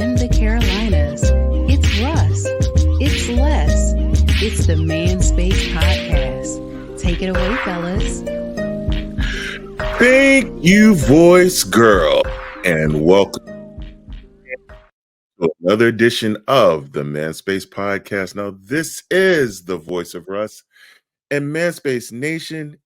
in the Carolinas. It's Russ. It's Les. It's the Man Space Podcast. Take it away, fellas. Thank you, voice girl, and welcome to another edition of the Man Space Podcast. Now, this is the voice of Russ and Man Space Nation.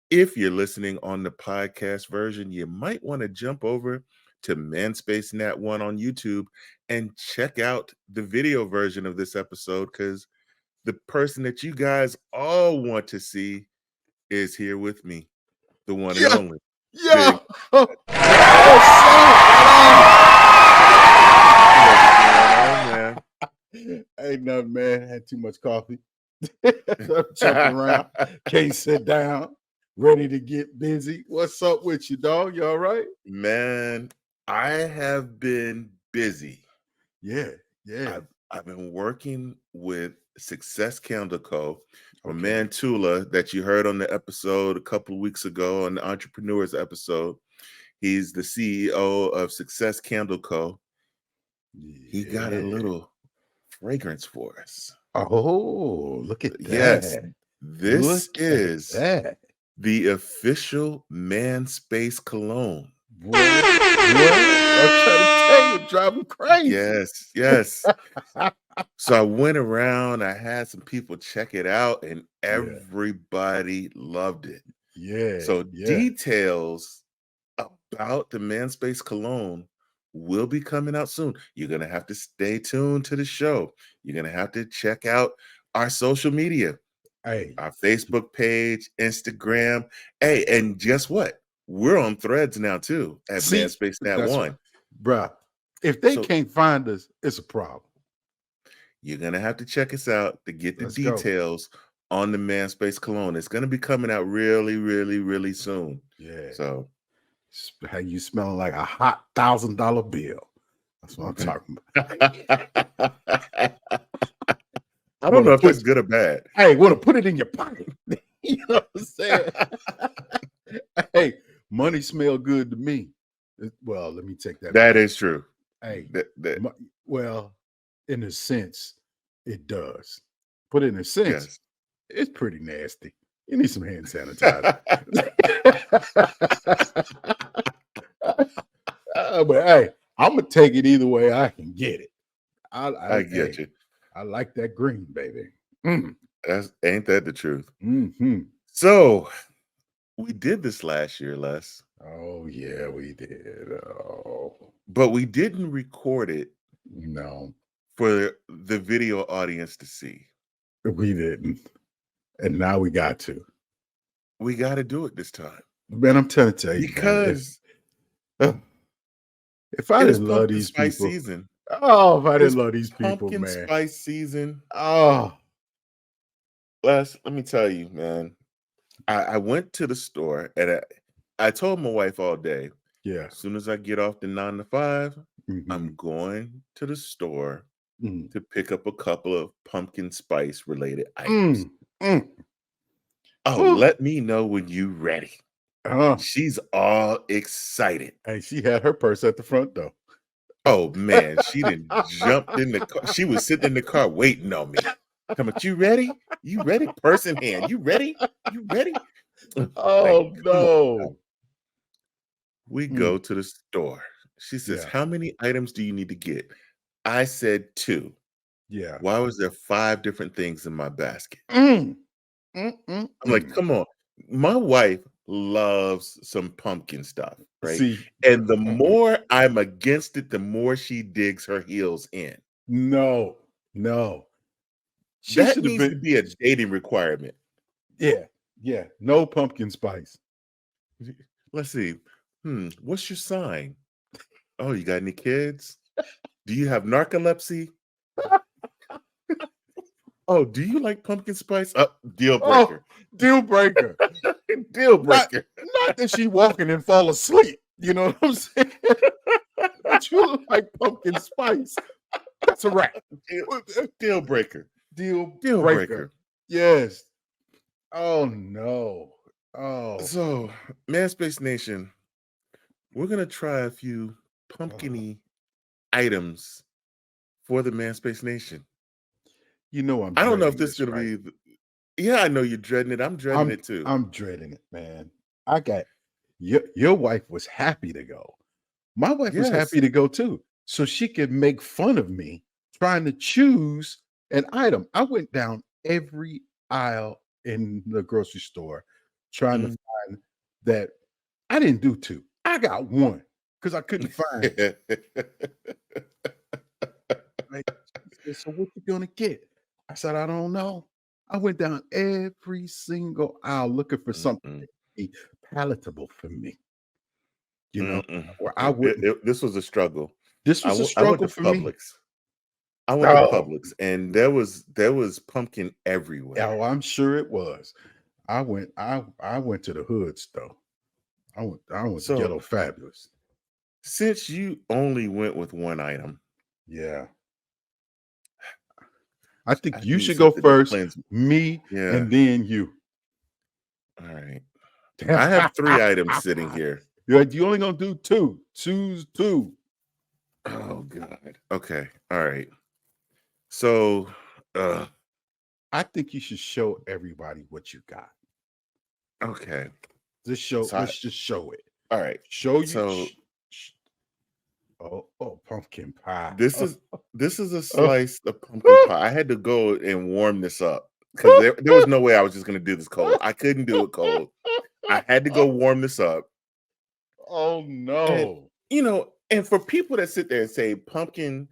If you're listening on the podcast version, you might want to jump over to Manspace Nat 1 on YouTube and check out the video version of this episode, because the person that you guys all want to see is here with me, the one and only. Yeah. Ain't nothing, man. Had too much coffee. Jumping around. Can't sit down. Ready to get busy. What's up with you, dog? You all right? Man, I have been busy. Yeah. I've been working with Success Candle Co. My man Tula, that you heard on the episode a couple of weeks ago, on the Entrepreneurs episode. He's the CEO of Success Candle Co. He got a little fragrance for us. Oh, look at that. Yes, this is the official Man Space cologne. What? I'm trying to tell you, driving crazy. Yes. So I went around, I had some people check it out, and everybody loved it. Details about the Man Space cologne will be coming out soon. You're going to have to stay tuned to the show. You're going to have to check out our social media. Our Facebook page, Instagram. Hey, and guess what? We're on Threads now too at Manspace Nat 1. Bruh, if they can't find us, it's a problem. You're going to have to check us out to get the details on the Manspace cologne. It's going to be coming out really, really, really soon. Yeah. So how you smelling like a hot $1,000 bill. That's what I'm talking about. I don't know if it's good or bad. Hey, want to put it in your pocket. You know what I'm saying? Hey, money smell good to me. Well, let me take that. That is true. Hey, well, in a sense, it does. But in a sense, it's pretty nasty. You need some hand sanitizer. But hey, I'm gonna take it either way I can get it. I get you. I like that green, baby. Ain't that the truth? Mm-hmm. So we did this last year, Les. Oh yeah, we did. Oh, but we didn't record it. No, for the video audience to see. We didn't, and now we got to. We got to do it this time, man. I'm trying to tell you, because if I didn't love these people, season. Oh, if I didn't love these people, pumpkin man. Spice season. Oh, Les, let me tell you, man. I went to the store and I told my wife all day. Yeah. As soon as I get off the 9 to 5, I'm going to the store to pick up a couple of pumpkin spice related items. Oh, let me know when you're ready. She's all excited. Hey, she had her purse at the front door. Oh man, she didn't jumped in the car. She was sitting in the car waiting on me. Come on, you ready? You ready? Purse in hand. You ready? You ready? Oh no. We go to the store. She says, how many items do you need to get? I said 2. Yeah. Why was there 5 different things in my basket? I'm like, come on. My wife loves some pumpkin stuff, right? And the more I'm against it, the more she digs her heels in. No. That needs to be a dating requirement. Yeah. No pumpkin spice. Let's see. What's your sign? Oh, you got any kids? Do you have narcolepsy? Oh, do you like pumpkin spice? Deal breaker. Deal breaker. Deal breaker. Not that she walking and fall asleep. You know what I'm saying? But you like pumpkin spice. That's a wrap. Deal breaker. Deal breaker. Yes. Oh no. Oh. So, Manspace Nation, we're gonna try a few pumpkin-y items for the Man Space Nation. You know I'm I don't know if dreading this is going right? to be. Yeah, I know you're dreading it. I'm dreading it too. I'm dreading it, man. I got your wife was happy to go. My wife was Yes. happy to go too, so she could make fun of me trying to choose an item. I went down every aisle in the grocery store trying to find that. I didn't do two. I got one because I couldn't find. Like, she said, so what you gonna get? I said, I don't know. I went down every single aisle looking for something Mm-mm. to be palatable for me. You know, Mm-mm. where I wouldn't. This was a struggle. This was a I went struggle to for me. Publix. I went to Oh, Publix, and there was pumpkin everywhere. oh, I'm sure it was. I went to the hoods though. I went to So Ghetto Fabulous. since you only went with one item, Yeah. I think I you need should go something to first, cleanse. me, Yeah. and then you. All right. I have 3 items sitting here. You only gonna do two. Choose two. Oh God. Okay. All right. So I think you should show everybody what you got. okay. Let's So let's just show it. all right. Show you. So oh, pumpkin pie. this is a slice of pumpkin pie. I had to go and warm this up because there was no way I was just gonna do this cold. I couldn't do it cold. I had to go warm this up. Oh no. And, you know, and for people that sit there and say pumpkin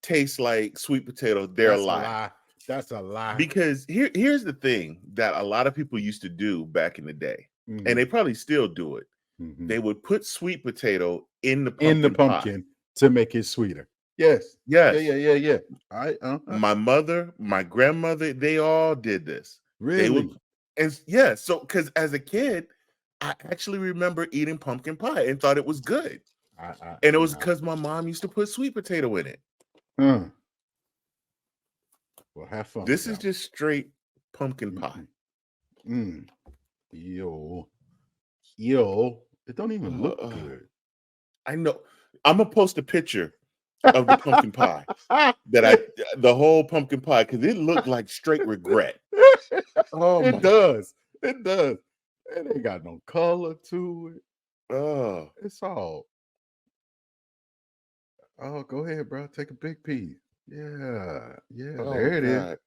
tastes like sweet potato, they're a lie. That's a lie. Because here's the thing that a lot of people used to do back in the day, Mhm, and they probably still do it. mhm. They would put sweet potato in the pumpkin pie. To make it sweeter. Yes. Yes. Yeah. All right. My mother, my grandmother, they all did this. They Really? would, and yeah, so because as a kid, I actually remember eating pumpkin pie and thought it was good. And it was because my mom used to put sweet potato in it. Well, have fun. This is just straight pumpkin pie. Yo, it don't even look good. I know. I'm gonna post a picture of the pumpkin pie the whole pumpkin pie, because it looked like straight regret. Oh, It does. It does. It ain't got no color to it. Oh, It's all. Oh, go ahead, bro. Take a big piece. Yeah. oh There it is. God.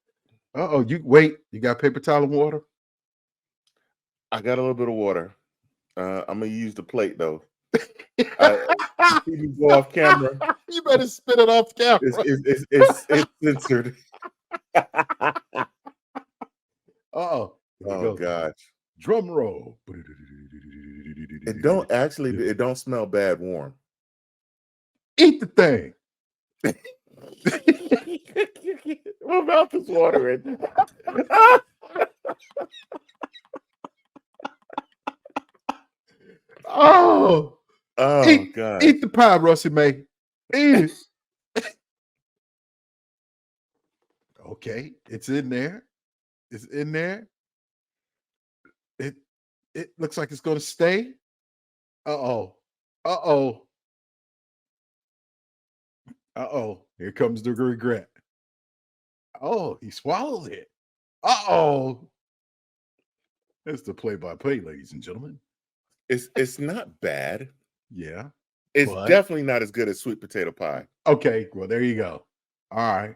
Uh-oh, you wait. You got paper towel and water? I got a little bit of water. I'm gonna use the plate though. You go off camera. You better spit it off camera. It's censored. Uh-oh. Oh gosh. Drum roll. It don't smell bad warm. Eat the thing. My mouth is watering. Oh God. Eat the pie, Russie Mae. Eat it. Okay, it's in there. It's in there. It looks like it's gonna stay. Uh-oh. Here comes the regret. Oh, he swallowed it. Uh-oh. That's the play-by-play, ladies and gentlemen. It's not bad. Yeah. It's But- definitely not as good as sweet potato pie. Okay, well, there you go. All right.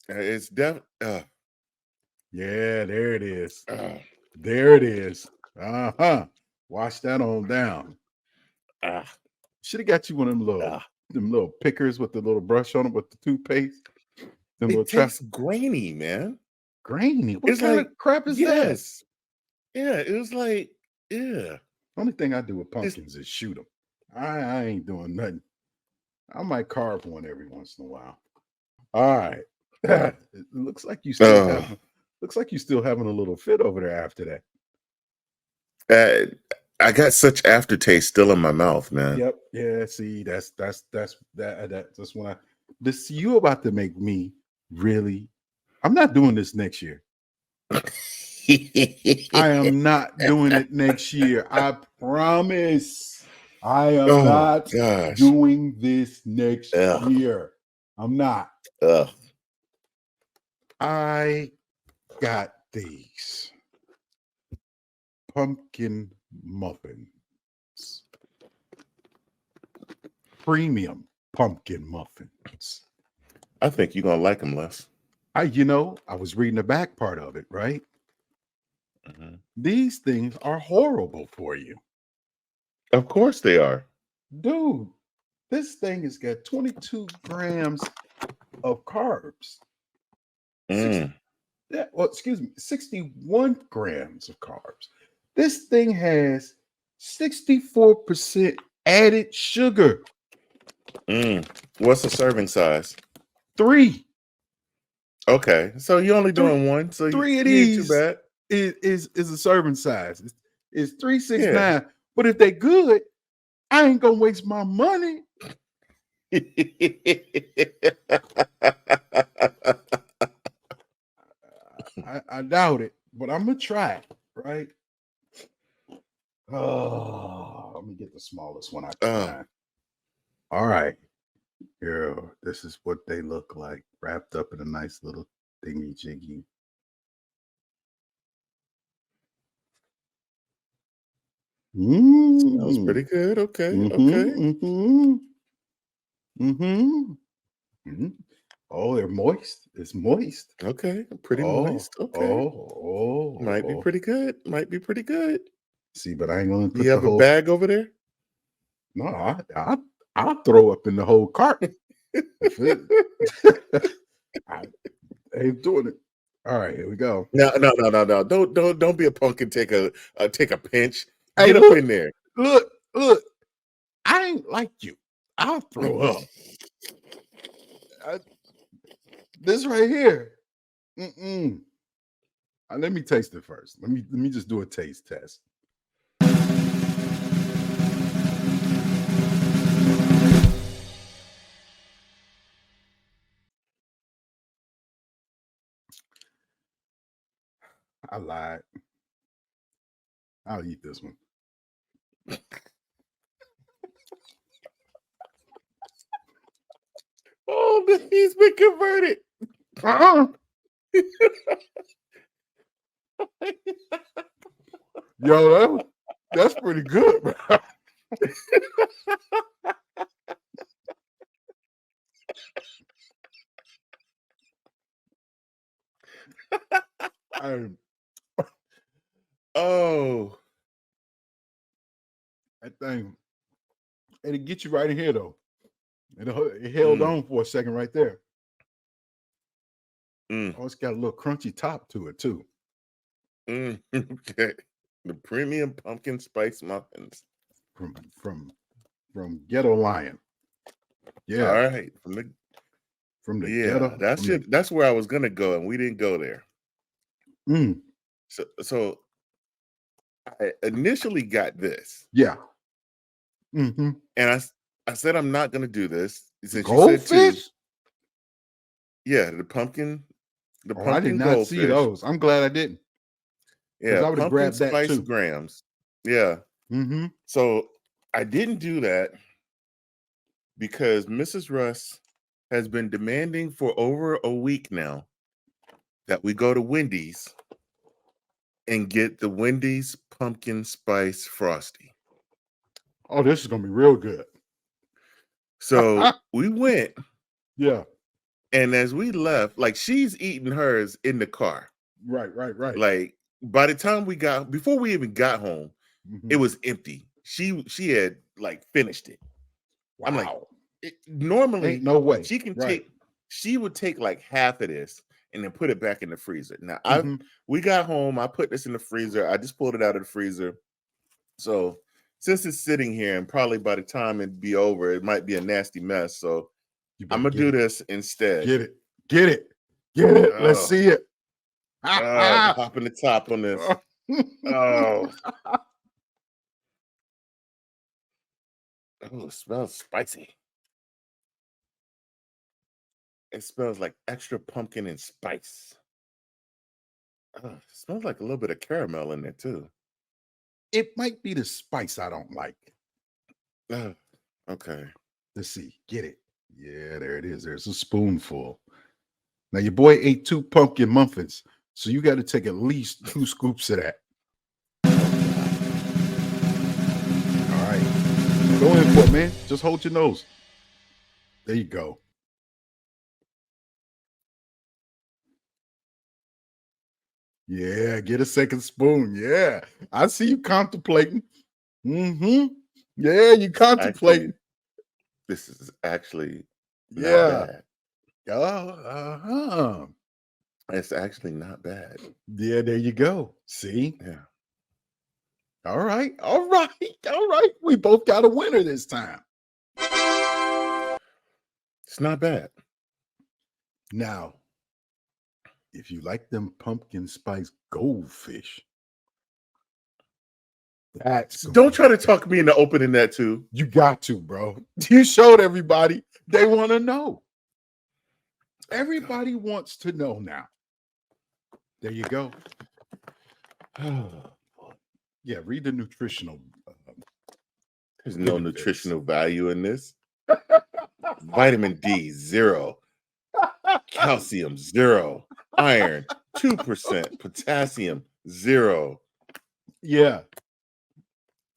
It's definitely. Yeah, there it is. There it is. Wash that on down. Should have got you one of them little pickers with the little brush on it with the toothpaste. It tastes grainy, man. Grainy. What It's kind like- of crap is that? Yes. Yeah, it was like, yeah. Only thing I do with pumpkins is shoot them. I ain't doing nothing. I might carve one every once in a while. All right. It looks like you still having a little fit over there after that. I got such aftertaste still in my mouth, man. Yep. Yeah. See, that's when you about to make me really. I'm not doing this next year. I am not doing it next year. I promise. I am Oh not gosh. doing this next Ugh. year. I'm not. Ugh. I got these pumpkin muffins, premium pumpkin muffins. I think you're gonna like them, Les. I was reading the back part of it, right? Mhm. These things are horrible for you. Of course they are. Dude, this thing has got 22 grams of carbs. Mm. Excuse me, 61 grams of carbs. This thing has 64% added sugar. Mm. What's the serving size? 3. Okay, so you're only Three, doing one, so three of you ain't too these bad. is a serving size. It's 369. Yeah. But if they good, I ain't gonna waste my money. I doubt it, but I'm gonna try it, right? Oh, let me get the smallest one I can Oh, find. All right. Here, this is what they look like, wrapped up in a nice little thingy jiggy. smells Mm. pretty good. Okay, okay, Mm-hmm, mm-hmm, mm-hmm. Oh, they're moist. It's moist. okay. Pretty Oh, moist. Okay, oh, might be oh. pretty good. Might be pretty good. See, but I ain't gonna Do you put the have a whole. bag over there? No, I'll throw up in the whole cart. If it, I ain't doing it. All right, here we go. No, no, no, no, no. Don't be a punk and take a pinch. Hey, Get up look, in there. look. I ain't like you. I'll throw up. This right here. Mm-mm. Let me taste it first. Let me just do a taste test. I lied. I'll eat this one. Oh, he's been converted. Uh-uh. Yo, that's pretty good, bro. I, Oh, that thing, it'll get you right in here though. It held mm, on for a second right there. mm, Oh, it's got a little crunchy top to it too. mm. Okay. The premium pumpkin spice muffins. From Ghetto Lion. All Yeah, right. from the Yeah, ghetto. that's From the it. That's where I was gonna go, and we didn't go there. mm, So I initially got this, yeah. Mm-hmm. and I said I'm not gonna do this since you said two. Goldfish? Yeah, the Oh, I did pumpkin not see goldfish. those. I'm glad I didn't, because Yeah, I would have pumpkin grabbed that spice too. grams. Yeah. Mm-hmm. So I didn't do that because Mrs. Russ has been demanding for over a week now that we go to Wendy's and get the Wendy's pumpkin spice frosty. Oh, this is gonna be real good. So we went, Yeah. and as we left, like she's eating hers in the car. Right. Like by the time before we even got home, it Mhm. was empty. She had like finished it. I'm like, Wow. Ain't normally no way. she can Right. she would take like half of this and then put it back in the freezer. Now Mhm. we got home, I put this in the freezer. I just pulled it out of the freezer. So since it's sitting here and probably by the time it'd be over, it might be a nasty mess. So You I'm better gonna do this instead. Get it. Get it. Get it. Let's Oh, see it. popping the top on this. Oh, it smells spicy. It smells like extra pumpkin and spice. It smells like a little bit of caramel in there too. It might be the spice I don't like. Okay. Let's see. Get it. Yeah, there it is. There's a spoonful. Now your boy ate 2 pumpkin muffins, so you got to take at least 2 scoops of that. All right. Go in for it, man. Just hold your nose. There you go. Yeah, get a second spoon. Yeah. I see you contemplating. Mm-hmm. Yeah, you contemplating. This is actually not Yeah. bad. Uh-huh. It's actually not bad. Yeah, there you go. See? Yeah. All right. All right. All right. We both got a winner this time. It's not bad. Now, if you like them pumpkin spice goldfish, that's Don't try to talk me into opening that too. You got to, bro. You showed everybody. They want to know. Everybody wants to know now. There you go. Yeah, read the nutritional. There's no nutritional value in this. Vitamin D, 0. Calcium, 0. Iron, 2%. Potassium, 0. Yeah.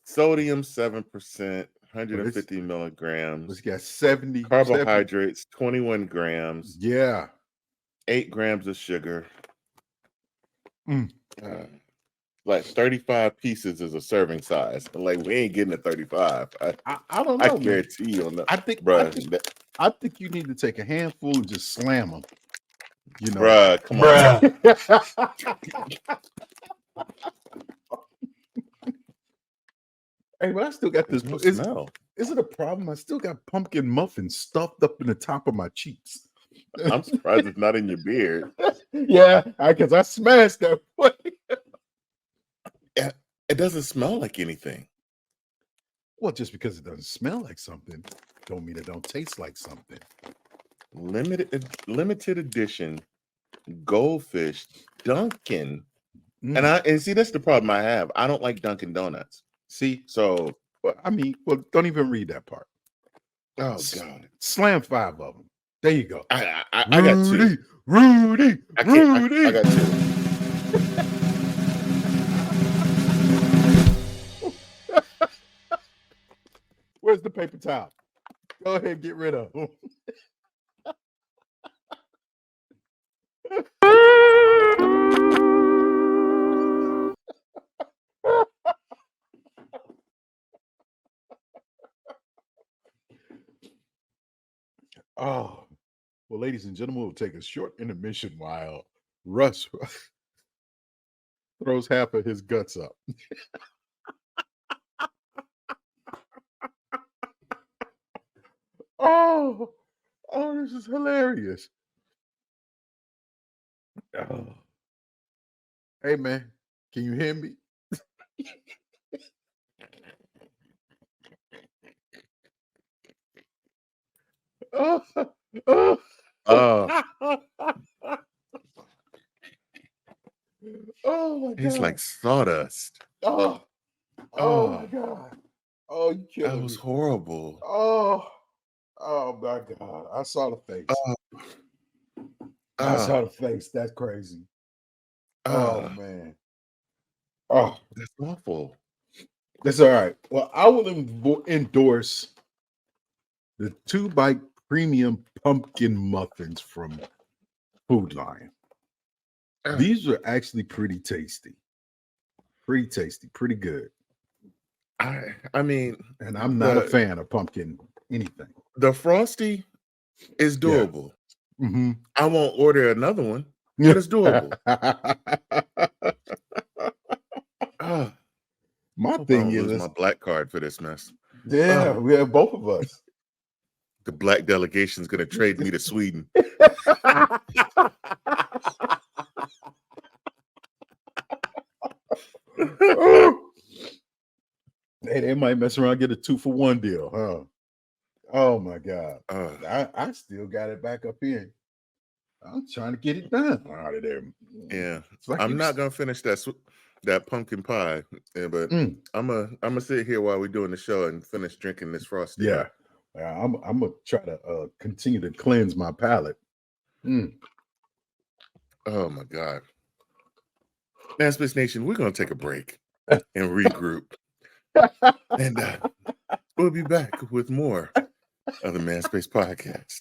Sodium, 7%. 150 milligrams. It's got 70. Carbohydrates, 21 grams. Yeah. 8 grams of sugar. Mm. Like 35 pieces is a serving size. Like, we ain't getting a 35. I don't know. I guarantee you on that. I think you need to take a handful and just slam them. You know, bruh, come on. Hey, but I still got this. No smell. Is it a problem? I still got pumpkin muffins stuffed up in the top of my cheeks. I'm surprised it's not in your beard. Yeah, because I smashed that. It doesn't smell like anything. Well, just because it doesn't smell like something, don't mean it don't taste like something. Limited edition goldfish Dunkin'. And see, that's the problem I have. I don't like Dunkin' Donuts. See, so don't even read that part. Oh God! Slam 5 of them. There you go. I got 2. Rudy. I got 2. Where's the paper towel? Go ahead, get rid of them. Oh, well, ladies and gentlemen, we'll take a short intermission while Russ throws half of his guts up. Oh, this is hilarious. Oh. Hey, man, can you hear me? Oh my God. It's like sawdust. Oh my God. Oh, you killed me. That was horrible. Oh my God. I saw the face. I saw the face. That's crazy. Oh man. Oh, that's awful. That's all right. Well, I will endorse the 2-bite premium pumpkin muffins from Food Lion. These are actually pretty tasty. Pretty tasty. Pretty good. I mean, and I'm not a fan of pumpkin anything. The Frosty is doable. Yeah. Mm-hmm. I won't order another one, but it's doable. My thing is my black card for this mess. Yeah, we have both of us. The black delegation is going to trade me to Sweden. Hey, they might mess around and get a 2-for-1 deal, huh? Oh my God. I still got it back up here. I'm trying to get it done out of there. Yeah. I'm not going to finish that. that pumpkin pie. Yeah, but Mm, I'm gonna sit here while we're doing the show and finish drinking this frosty. yeah. I'm gonna try to continue to cleanse my palate. Mm. Oh my God. Man Space Nation, we're gonna take a break and regroup. And we'll be back with more of the Man Space Podcast.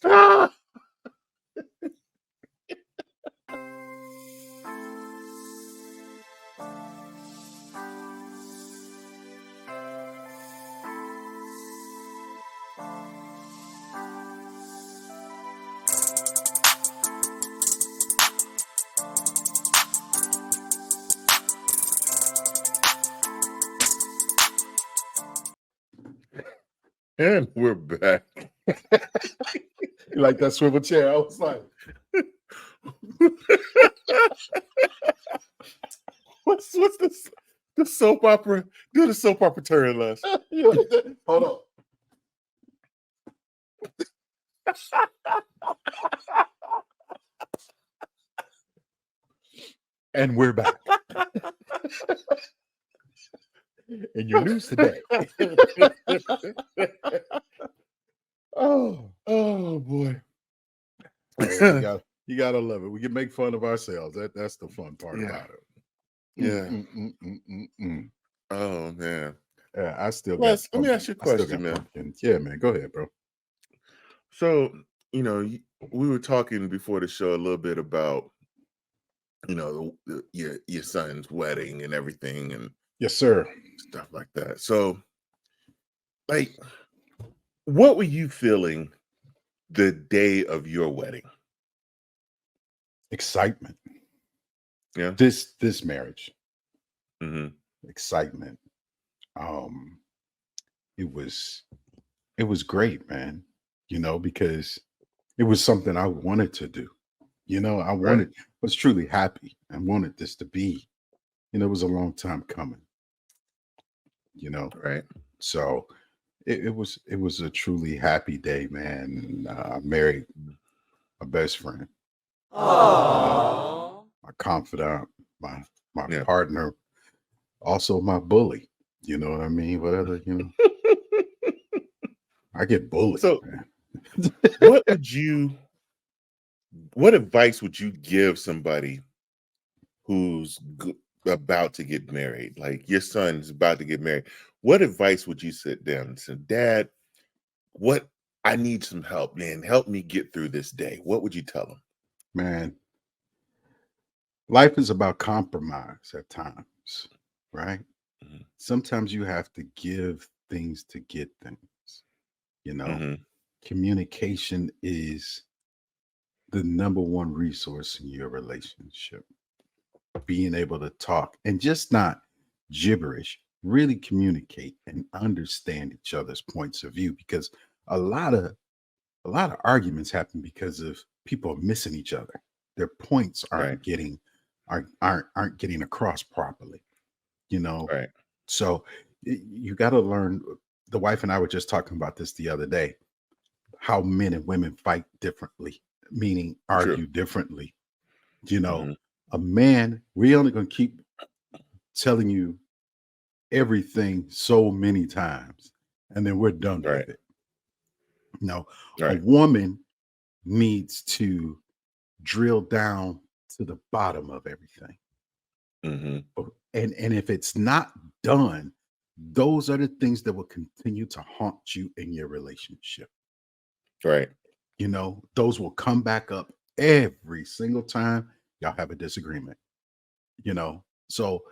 And we're back. You like that swivel chair? I was like, what's this? The soap opera? Do the soap opera turn, Les. you like that? Hold on. And we're back. In your news today. Oh boy. You gotta love it. We can make fun of ourselves. That's the fun part Yeah. about it. Yeah. Oh man. Yeah, I still Les, got. let me ask you a I still question, got man. pumpkins. Yeah, man. Go ahead, bro. So, we were talking before the show a little bit about, your son's wedding and everything and Yes, sir. stuff like that. So, like, what were you feeling the day of your wedding? Excitement. Yeah. This marriage. Mm-hmm. Excitement. It was great, man. Because it was something I wanted to do. I was truly happy and wanted this to be. It was a long time coming. Right. So it was a truly happy day, man. I married my best friend, Aww. my confidant, my Yeah. partner, also my bully. You know what I mean? Whatever, I get bullied. So- man. what advice would you give somebody who's about to get married? Like your son's about to get married. What advice would you sit down and say, Dad, I need some help, man. Help me get through this day. What would you tell him? Man, life is about compromise at times, right? Mhm. Sometimes you have to give things to get things. Mhm. Communication is the number one resource in your relationship. Being able to talk and just not gibberish, really communicate and understand each other's points of view, because a lot of arguments happen because of people missing each other. Their points aren't Right. getting aren't getting across properly. Right. So you got to learn. The wife and I were just talking about this the other day, how men and women fight differently, meaning argue differently. Mhm. A man, we're only going to keep telling you everything so many times, and then we're done Right. with it. A Right. woman needs to drill down to the bottom of everything. Mhm. And if it's not done, those are the things that will continue to haunt you in your relationship. Right. Those will come back up every single time y'all have a disagreement. So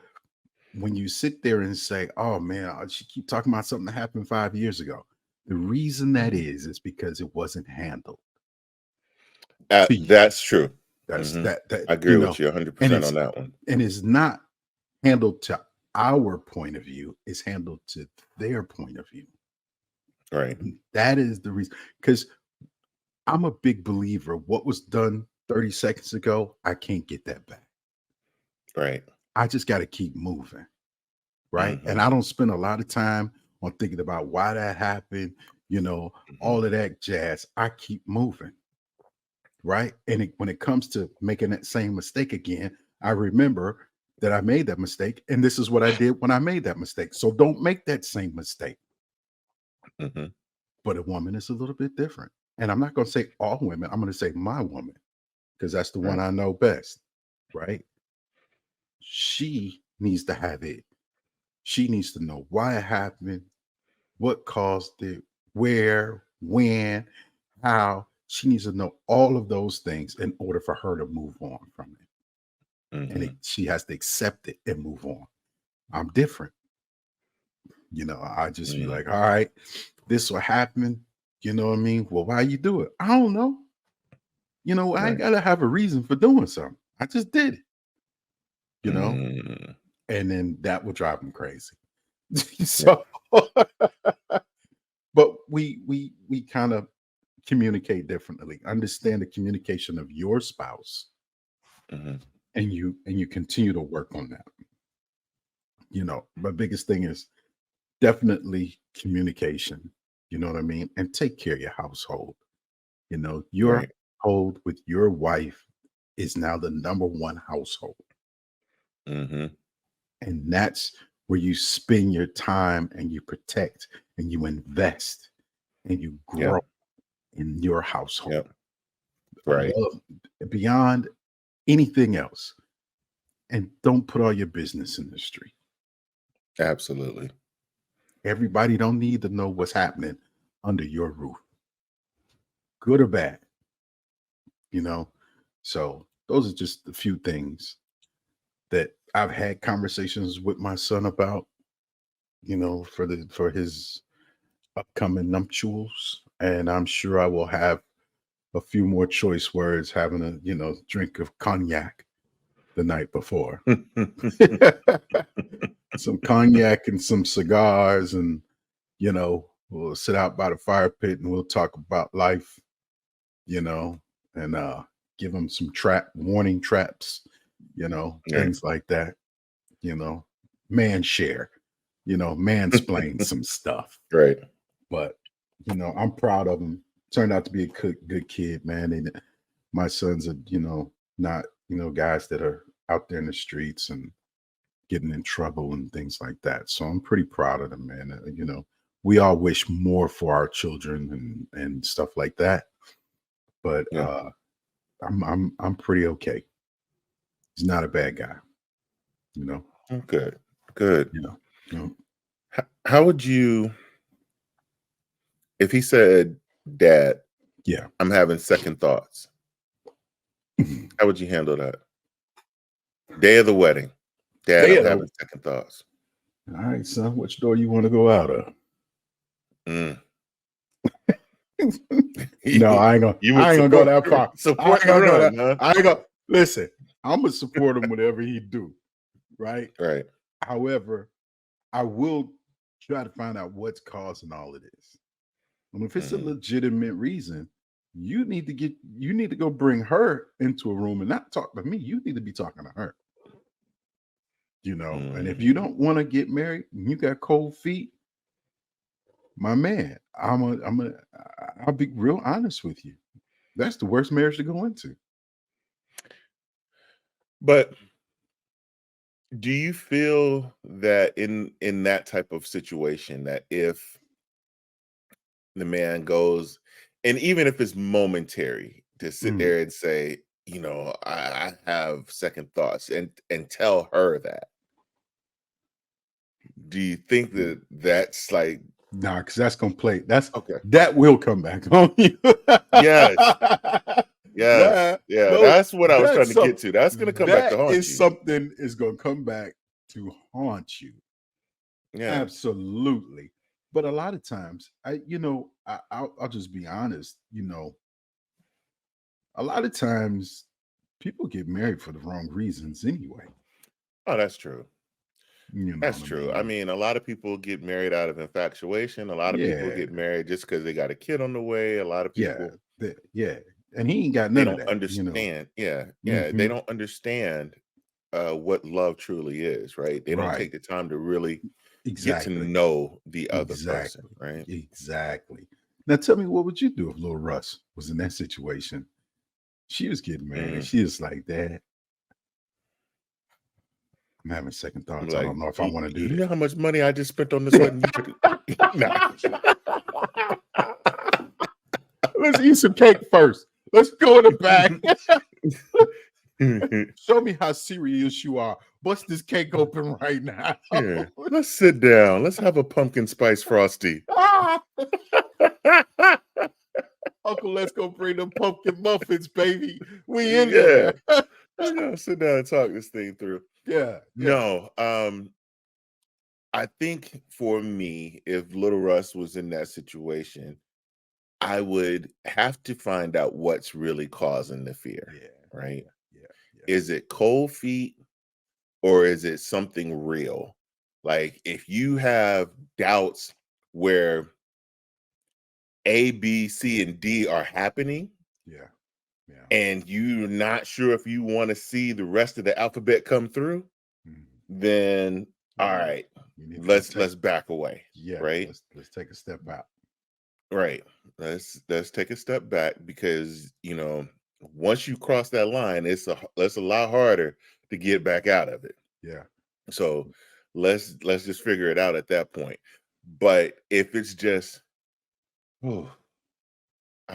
when you sit there and say, oh man, she keep talking about something that happened 5 years ago. The reason that is because it wasn't handled. to you. That's true. That's Mhm. that I agree with you 100% on that one. and it's not handled to our point of view, it's handled to their point of view. Right. That is the reason, because I'm a big believer. What was done 30 seconds ago, I can't get that back. Right. I just got to keep moving. Right. Mhm. And I don't spend a lot of time on thinking about why that happened, all of that jazz. I keep moving. Right. And when it comes to making that same mistake again, I remember that I made that mistake, and this is what I did when I made that mistake. So don't make that same mistake. Hmm. But a woman is a little bit different. And I'm not going to say all women, I'm going to say my woman, because that's the one Right. I know best, right? She needs to have it. She needs to know why it happened, what caused it, where, when, how. She needs to know all of those things in order for her to move on from it. And Hmm. she has to accept it and move on. I'm different. I just be like, all right, this will happen. You know what I mean? Well, why you do it? I don't know. I ain't Right. gotta have a reason for doing something. I just did it, you know, Mm. and then that will drive them crazy. Yeah. So, but we kind of communicate differently. Understand the communication of your spouse, Hmm. and you continue to work on that. My biggest thing is definitely communication. You know what I mean? And take care of your household. Your Right. household with your wife is now the number one household. Hmm. And that's where you spend your time and you protect and you invest and you Yeah. grow in your household Yeah. Right. above, beyond anything else. And don't put all your business in the street. Absolutely. Everybody don't need to know what's happening under your roof, good or bad, you know? So those are just a few things that I've had conversations with my son about, for his upcoming nuptials. And I'm sure I will have a few more choice words having a, drink of cognac the night before. Some cognac and some cigars, and we'll sit out by the fire pit and we'll talk about life, you know, and give him some warning traps, Right. things like that, man share, mansplain some stuff. Right. But I'm proud of him. Turned out to be a good kid, man. And my sons are, not, guys that are out there in the streets and getting in trouble and things like that. So I'm pretty proud of them, man. We all wish more for our children and stuff like that. But Yeah. I'm pretty okay. He's not a bad guy, you know. Oh, good. Good. You know. You know. How would you, if he said, "Dad, Yeah. I'm having second thoughts," how would you handle that? Day of the wedding. Dad, I'm Yeah. having second thoughts. All right, son. Which door you want to go out of? Mm. No, I ain't You gonna. would I ain't gonna go that far. I support ain't the gonna go run, that. huh? I ain't gonna listen. I'm gonna support him whatever he do, right? Right. However, I will try to find out what's causing all of this. And if it's a Mhm. legitimate reason, you need to go bring her into a room and not talk to me. You need to be talking to her. And if you Mhm. don't want to get married and you got cold feet, my man, I'll be real honest with you. That's the worst marriage to go into. But do you feel that in that type of situation, that if the man goes, and even if it's momentary, to sit Mm. there and say, I have second thoughts, and tell her that, do you think Mm. that that's like, Nah, because that's gonna play. okay, That will come back on you. yes, yes, that yeah, no, that's what I was trying that's to get some to. That's gonna come back to that haunt is you. something is gonna come back to haunt you. Yeah. Absolutely. But a lot of times, I'll just be honest. A lot of times people get married for the wrong reasons anyway. Oh, that's true. You know That's what I true. I mean? mean, a lot of people get married out of infatuation. A lot of people Yeah, get married just because they got a kid on the way. A lot of yeah, people, yeah. And he ain't got they none of don't that. understand. Yeah, yeah, they Mhm. don't understand what love truly is, right? They don't Right. take the time to really get to Exactly. know the other person, Exactly. right? Exactly. Now tell me, what would you do if little Russ was in that situation? She was getting married and Mm, she was like, Dad, I'm having second I'm thoughts. I like, don't know if I want to do you that. know how much money I just spent on this wedding? Nah. Let's eat some cake first. Let's go in the back. Show me how serious you are. Bust this cake open right now. Yeah. Let's sit down. Let's have a pumpkin spice frosty. Uncle, let's go bring them pumpkin muffins, baby. We in there. Let's go sit down and talk this thing through. Yeah. No, I think for me, if Little Russ was in that situation, I would have to find out what's really causing the fear, right? Yeah. Is it cold feet or is it something real? Like if you have doubts where A, B, C, and D are happening, Yeah. and you're not sure if you want to see the rest of the alphabet come through, then all right, let's back away. Yeah. Right. Let's take a step out. Right. Let's take a step back because once you cross that line, it's a lot harder to get back out of it. Yeah. So let's just figure it out at that point. But if it's just, I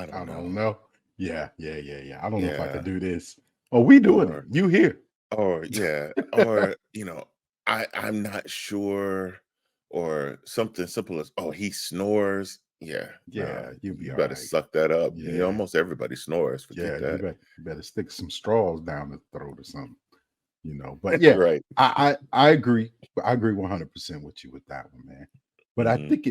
don't know. Yeah. I don't know if I could do this. Oh, we doing it. You here? Or or I'm not sure, or something simple as he snores. Yeah, you better suck that up. Yeah. Almost everybody snores. Forget that. You better stick some straws down the throat or something. But yeah, right. I agree. I agree 100% with you with that one, man. But I think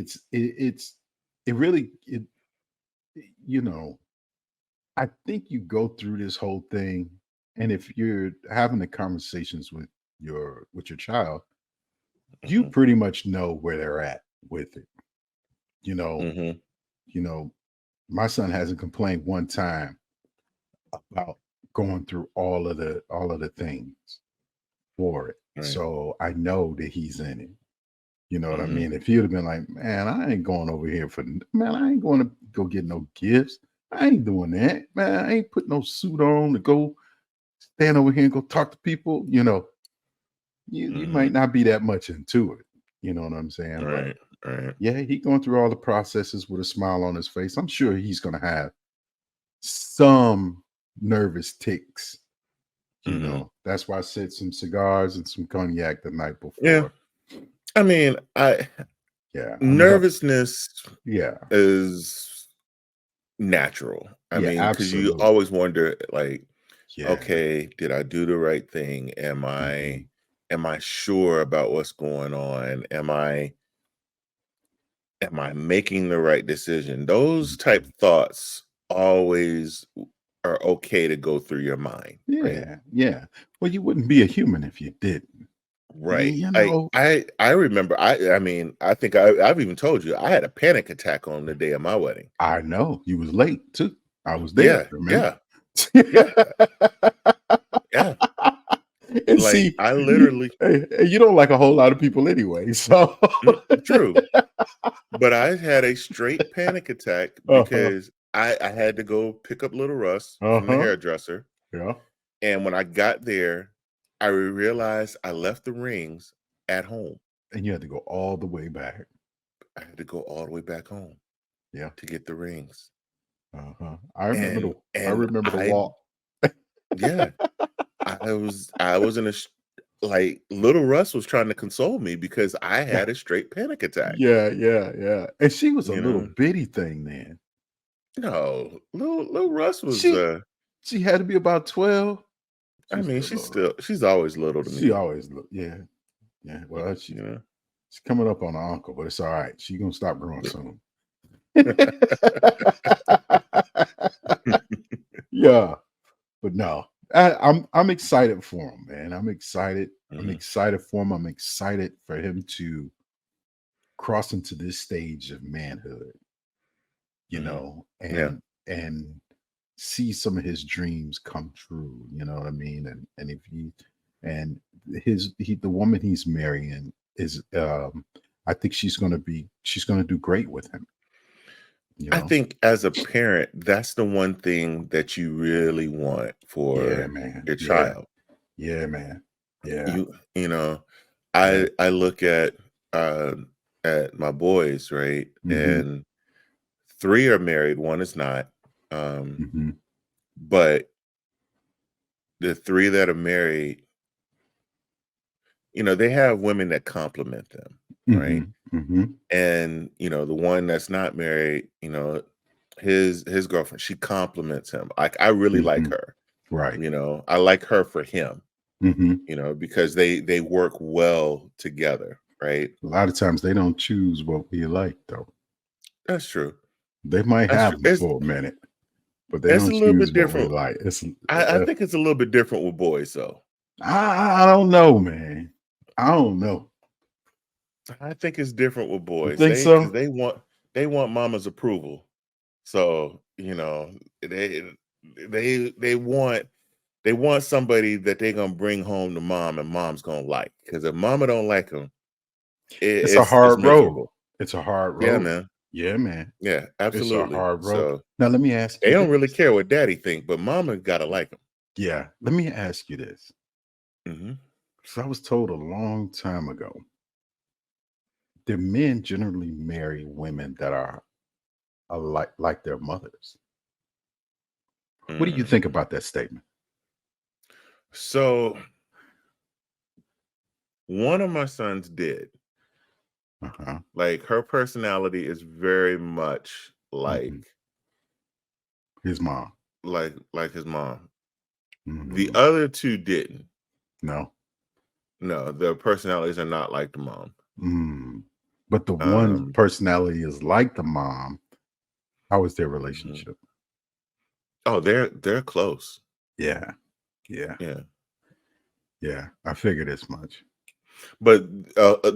I think you go through this whole thing, and if you're having the conversations with your child, you pretty much know where they're at with it. My son hasn't complained one time about going through all of the things for it. Right. So I know that he's in it. You know what I mean? If he'd have been like, man, I ain't going over here I ain't going to go get no gifts. I ain't doing that, man. I ain't putting no suit on to go stand over here and go talk to people. You might not be that much into it. You know what I'm saying? Right. But, right. yeah, he going through all the processes with a smile on his face. I'm sure he's going to have some nervous tics. That's why I said some cigars and some cognac the night before. Yeah. I mean, nervousness is natural. I mean, because you always wonder, like, okay, did I do the right thing? Am I sure about what's going on? Am I making the right decision? Those type thoughts always are okay to go through your mind. Yeah. Well, you wouldn't be a human if you didn't. Right. I remember. I mean, I think I've even told you I had a panic attack on the day of my wedding. I know you was late too. I was there. Yeah. And like, see, I literally. You don't like a whole lot of people anyway, so true. But I had a straight panic attack because I had to go pick up Little Russ from the hairdresser. Yeah. And when I got there, I realized I left the rings at home. And you had to go all the way back. I had to go all the way back home. Yeah. To get the rings. I remember the walk. Yeah. I was in like Little Russ was trying to console me because I had a straight panic attack. Yeah. And she was a little bitty thing then. No, little Russ was she had to be about 12. I mean, she's always little to me. She always yeah. Well, she's coming up on her uncle, but it's all right. She's gonna stop growing soon. Yeah, but no, I'm excited for him, man. I'm excited. I'm excited for him. I'm excited for him to cross into this stage of manhood. And see some of his dreams come true. You know what I mean? And if the woman he's marrying is I think she's gonna do great with him. I think as a parent, that's the one thing that you really want for your child. Yeah, man. Yeah. You know, Yeah. I look at my boys, right? Hmm. And 3 are married, 1 is not. Um, Hmm. but the 3 that are married, they have women that compliment them, right? Hmm. Hmm. And, the one that's not married, his girlfriend, she compliments him. Like, I really like Hmm. her, Right. I like her for him, Hmm. because they work well together, right? A lot of times they don't choose what we like, though. That's true. They might That's true. have them for a minute, but they It's a don't little choose bit what we different. like. I think it's a little bit different with boys, though. I don't know, man. I don't know. I think it's different with You boys. think Because so? they want mama's approval. So, they want somebody that they're gonna bring home to mom and mom's gonna like. Because if mama don't like them, It's a it's hard road. miserable. It's a hard Yeah, road. man. Yeah, man. Yeah, It's a absolutely. hard road. So Now let me ask they you don't really this. care what daddy think, but mama gotta like them. Yeah, let me ask you this. Hmm. So I was told a long time ago that men generally marry women that are like their mothers. What do you think about that statement? So one of my sons did. Uh-huh. Like, her personality is very much Hmm. His mom. like his mom. The Hmm. other 2 didn't. No. No, their personalities are not like the mom. Mm. But the one Um, personality is like the mom. How is their mhm. relationship? Oh, they're close. Yeah. Yeah. Yeah. Yeah. I figured as much. But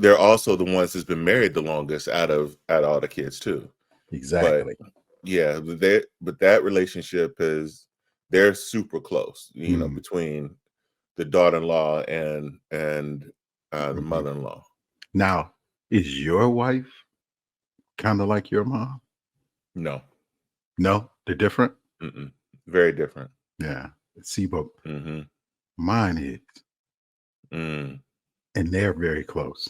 they're also the ones that's been married the longest out of all the kids too. But Exactly. yeah, but that relationship they're super close, Mm. between the daughter-in-law and the Mhm. mother-in-law. Now, is your wife kind of like your mom? No. No, they're different. Mm-mm. Very different. Yeah. See, but Mm-hmm. mine is, Mm. and they're very close,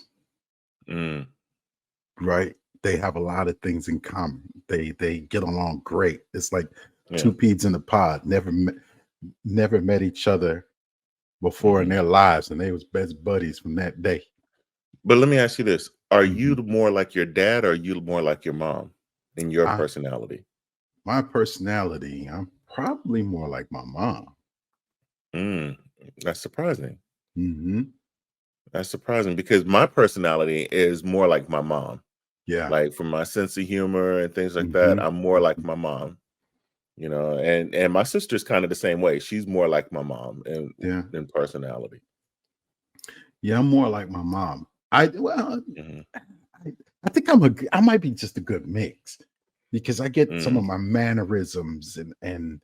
Mm. right? They have a lot of things in common. They get along great. It's like Yeah. two peas in a pod. Never met each other before in Mhm. their lives, and they was best buddies from that day. But let me ask you this. Are you Mhm. more like your dad, or are you more like your mom in your I personality? My personality, I'm probably more like my mom. Mm. That's surprising. Hmm. That's surprising because my personality is more like my mom. Yeah. Like, from my sense of humor and things like that, Hmm. I'm more like my mom, and my sister's kind of the same way. She's more like my mom Yeah. in personality. Yeah, I'm more like my mom. Hmm. I, I think I might be just a good mix because I get some Mm. of my mannerisms and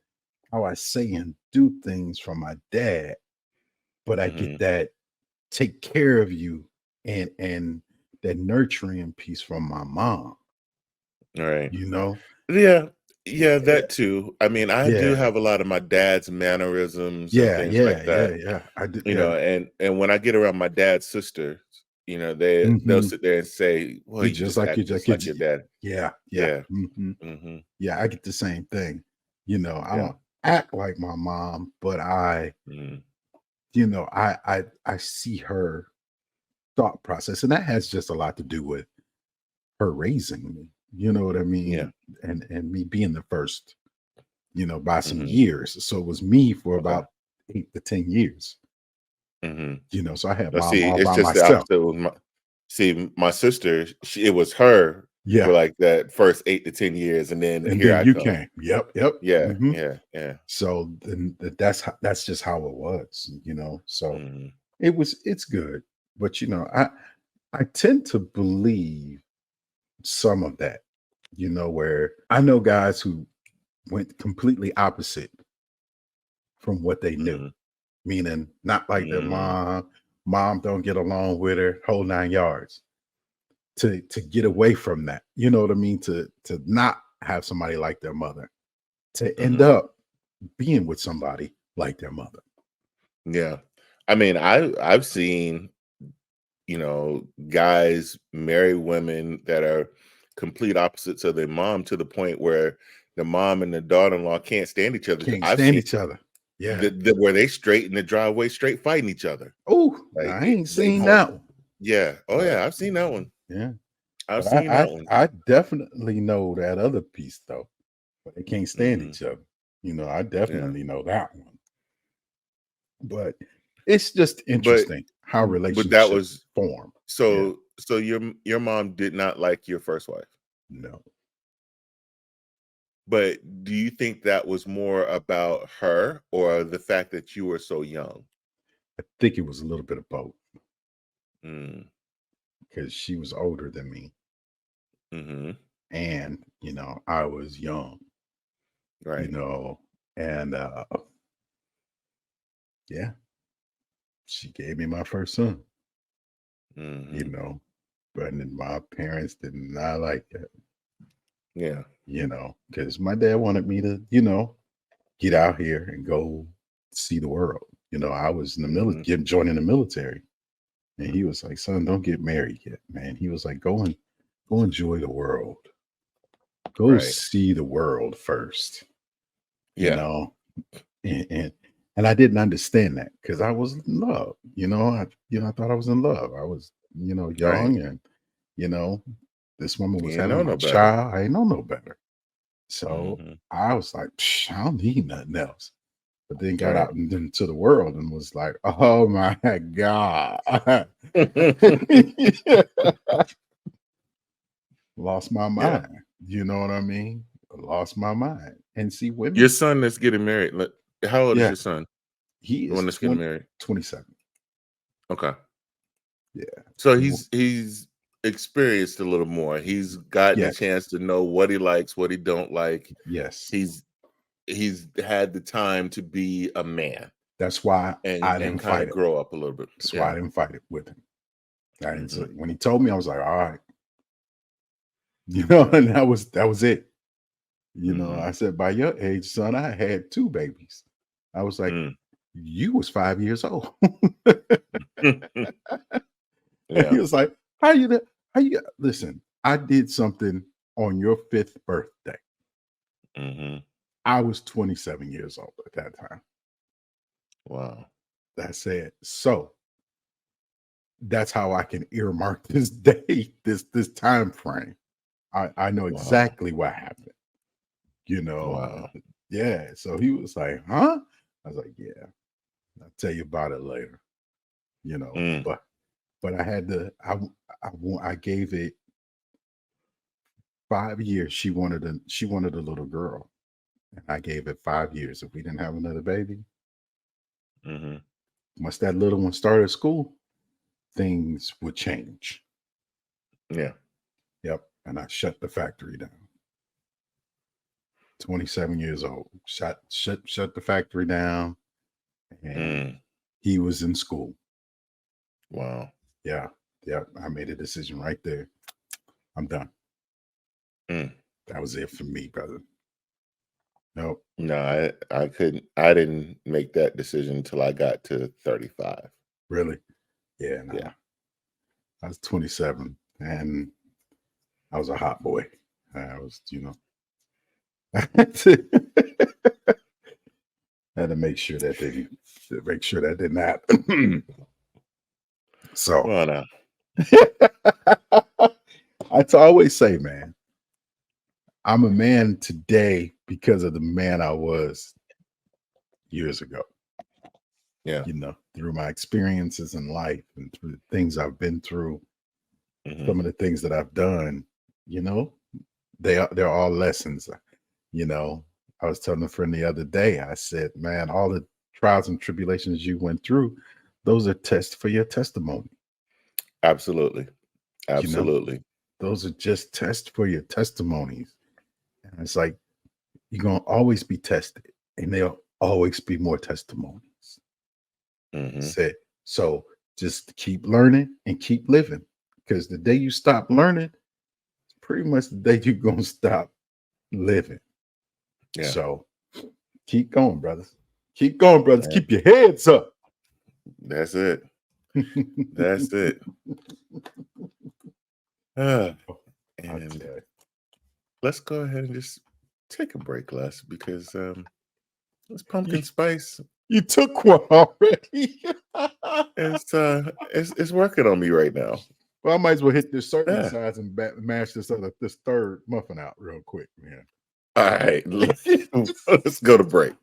how I say and do things from my dad, but I get Hmm. that take care of you and that nurturing piece from my mom, All right. you know? Yeah, yeah, Yeah, that too. I mean, I do yeah, have a lot of my dad's mannerisms and yeah, things like yeah, yeah, that. yeah. I do, yeah. And when I get around my dad's sister, they'll Hmm. sit there and say, "Well, You you just just like you act just just get like your dad." yeah, yeah. Yeah. Hmm. Hmm. Yeah, I get the same thing. I Yeah. don't act like my mom, but Mhm. I see her thought process, and that has just a lot to do with her raising me. You know what I Yeah. mean? And me being the first, by some Mhm. years. So it was me for Okay. about 8 to 10 years. Mhm. So I had But mom see, all it's by just the myself. opposite with my sister. It was her for Yeah. like that first 8 to 10 years, and then And here then I you come. came. Yep, yep. Yeah, Hmm. yeah, yeah. So then that's just how it was. So Mhm. it's good. But I tend to believe some of that, where I know guys who went completely opposite from what they knew, Mhm. meaning not like their Mm. mom don't get along with her, whole 9 yards. To get away from that, you know what I mean? To not have somebody like their mother, to end Mhm. up being with somebody like their mother. Yeah. I mean, I've seen, guys marry women that are complete opposites of their mom to the point where the mom and the daughter-in-law can't stand each other. Can't I've stand seen each other. Yeah. where they straight in the driveway, straight fighting each other. Oh, Like I ain't they seen don't. that one. Yeah. Oh yeah, I've seen that one. Yeah. I've But seen that one. I definitely know that other piece though. But they can't stand Mhm. each other. I definitely know that one. But it's just interesting how But that relationships was form. so your mom did not like your first wife. No. But do you think that was more about her or the fact that you were so young? I think it was a little bit of both Mm. because she was older than me. Mm-hmm. And, I was young, Right. and yeah, she gave me my first son, Mm-hmm. but then my parents did not like that, Yeah. because my dad wanted me to, get out here and go see the world. I was in the Mhm. military, joining the military. And he was like, son, don't get married yet, man. He was like, go enjoy the world. Go Right. see the world first, you Yeah. know. And I didn't understand that because I was in love. I thought I was in love. I was, Right. young and you know, this woman was You ain't know having my no better. child. I didn't know no better. So Mhm. I was like, "Psh, I don't need nothing else. But then got Right. out into the world and was like, oh my God. Lost my Yeah. mind. You know what I mean? Lost my mind. And see, Your women, son that's getting married. How old is yeah, your son? he The one is that's getting married. 27. Okay. Yeah. So Wo- he's experienced a little more. He's gotten a Yes. chance to know what he likes, what he don't like. Yes. He's had the time to be a man That's why I and didn't kind fight of it. grow up a little bit. That's why I Yeah. didn't fight it with him. I didn't say, Mhm. when he told me, I was like, all right. And that was it. Mhm. I said, by your age, son, I had 2 babies. I was like, Mm. you was 5 years old. And he Yeah. was like, how you listen, I did something on your 5th birthday. Mhm. I was 27 years old at that time. Wow. That's it. So that's how I can earmark this date, this time frame. I know Wow. exactly what happened. Wow. Yeah. So he was like, huh? I was like, yeah, I'll tell you about it later. Mm. But I had to, I gave it 5 years. She wanted a little girl. And I gave it 5 years. If we didn't have another baby, Mhm. once that little one started school, things would change. Yeah. Yep. And I shut the factory down. 27 years old. Shut the factory down. And Mm. he was in school. Wow. Yeah. Yep. I made a decision right there. I'm done. Mm. That was it for me, brother. Nope. No, I couldn't. I didn't make that decision until I got to 35. Really? Yeah. No. Yeah. I was 27 and I was a hot boy. I was, had to make sure that didn't happen. So Well, now. I always say, man, I'm a man today because of the man I was years ago. Yeah. Through my experiences in life and through the things I've been through, Mhm. some of the things that I've done, they're all lessons. I was telling a friend the other day, I said, man, all the trials and tribulations you went through, those are tests for your testimony. Absolutely. You know, Absolutely. those are just tests for your testimonies. And it's like, you're going to always be tested and there'll always be more testimonies. Mhm. Said, so just keep learning and keep living because the day you stop learning, it's pretty much the day you're going to stop living. Yeah. So keep going, brothers. Keep going, brothers. Yeah. Keep your heads up. That's it. That's it. And let's go ahead and just take a break, Les, because this pumpkin spice. You took one already. It's working on me right now. Well, I might as well hit this certain size and mash this third muffin out real quick, man. All right, let's go to break.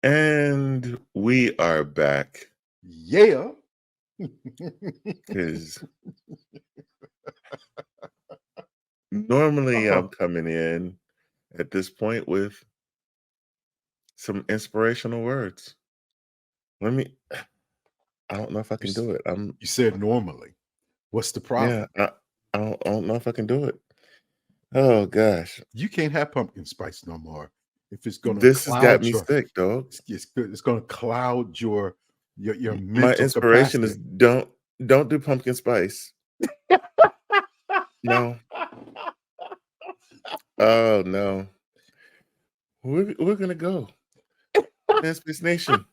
And we are back. Yeah. Because normally I'm coming in at this point with some inspirational words. I don't know if I can do it. You said normally. What's the problem? Yeah, I don't know if I can do it. Oh gosh. You can't have pumpkin spice no more. If it's gonna This has got me sick, dog. It's gonna cloud your mental My inspiration capacity. is don't do pumpkin spice. No. Oh no. We're gonna go. Manspace Nation.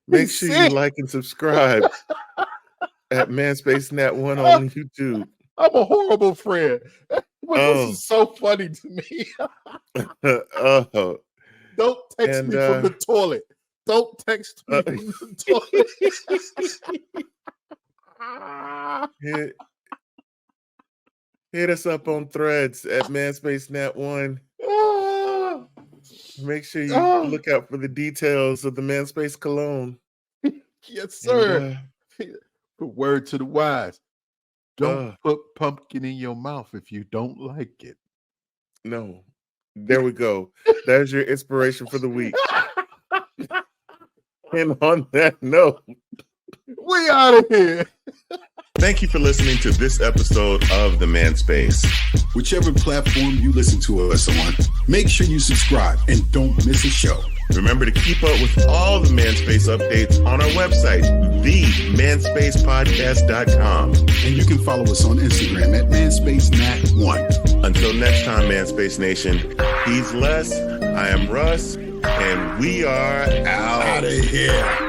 Make sure you like and subscribe at Manspace Nat 1 on YouTube. I'm a horrible friend. This is so funny to me. Don't text me from the toilet. Don't text me from the toilet. Hit us up on Threads at Manspace Nat 1. Make sure you look out for the details of the Manspace cologne. Yes, sir. Word to the wise. Don't put pumpkin in your mouth if you don't like it. No. There we go. There's your inspiration for the week. And on that note, we out of here. Thank you for listening to this episode of The Manspace. Whichever platform you listen to us on, make sure you subscribe and don't miss a show. Remember to keep up with all the Manspace updates on our website, themanspacepodcast.com. And you can follow us on Instagram at ManspaceNat1. Until next time, Manspace Nation, he's Les, I am Russ, and we are out of here.